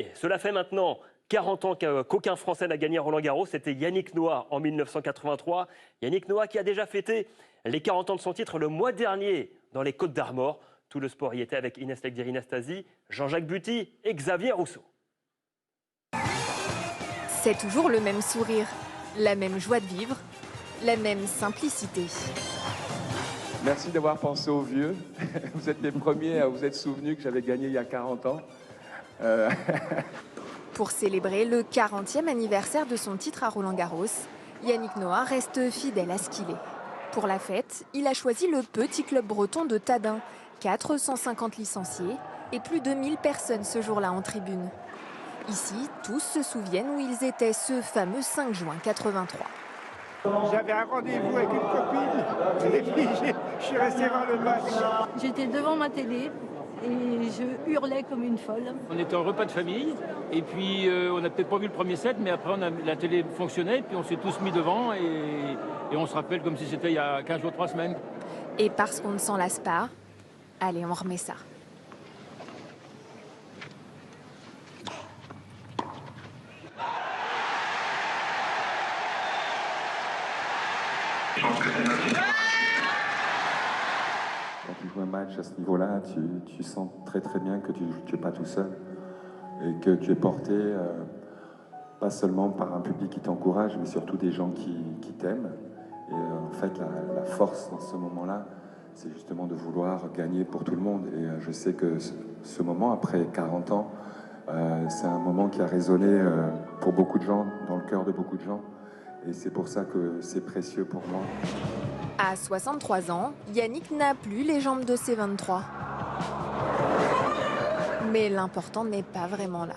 Et cela fait maintenant 40 ans qu'aucun Français n'a gagné Roland-Garros. C'était Yannick Noah en 1983. Yannick Noah qui a déjà fêté les 40 ans de son titre le mois dernier dans les Côtes d'Armor. Tout le sport y était avec Inès Legdiri-Nastasi, Jean-Jacques Buty et Xavier Rousseau. C'est toujours le même sourire, la même joie de vivre, la même simplicité. Merci d'avoir pensé aux vieux. Vous êtes les premiers à vous être souvenus que j'avais gagné il y a 40 ans. Pour célébrer le 40e anniversaire de son titre à Roland-Garros, Yannick Noah reste fidèle à ce qu'il est. Pour la fête, il a choisi le petit club breton de Tadin, 450 licenciés et plus de 1000 personnes ce jour-là en tribune. Ici, tous se souviennent où ils étaient ce fameux 5 juin 83. J'avais un rendez-vous avec une copine et puis je suis resté voir le match. J'étais devant ma télé et je hurlais comme une folle. On était en repas de famille et puis on n'a peut-être pas vu le premier set, mais après la télé fonctionnait, puis on s'est tous mis devant et on se rappelle comme si c'était il y a 15 jours, 3 semaines. Et parce qu'on ne s'en lasse pas, allez, on remet ça. Quand tu joues un match à ce niveau-là, tu sens très bien que tu n'es pas tout seul et que tu es porté pas seulement par un public qui t'encourage, mais surtout des gens qui t'aiment. Et en fait, la force dans ce moment-là, c'est justement de vouloir gagner pour tout le monde. Et je sais que ce moment, après 40 ans, c'est un moment qui a résonné pour beaucoup de gens, dans le cœur de beaucoup de gens. Et c'est pour ça que c'est précieux pour moi. À 63 ans, Yannick n'a plus les jambes de ses 23. Mais l'important n'est pas vraiment là.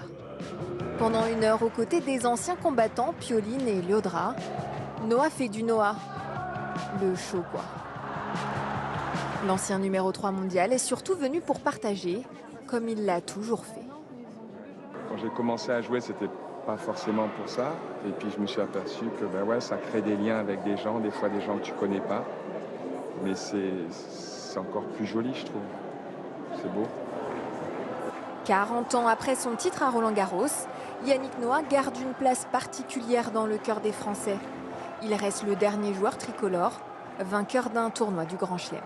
Pendant 1 heure aux côtés des anciens combattants, Pioline et Liodra, Noah fait du Noah. Le show, quoi. L'ancien numéro 3 mondial est surtout venu pour partager, comme il l'a toujours fait. Quand j'ai commencé à jouer, c'était pas forcément pour ça. Et puis je me suis aperçu que ça crée des liens avec des gens, des fois des gens que tu connais pas. Mais c'est encore plus joli, je trouve. C'est beau. 40 ans après son titre à Roland-Garros, Yannick Noah garde une place particulière dans le cœur des Français. Il reste le dernier joueur tricolore, vainqueur d'un tournoi du Grand Chelem.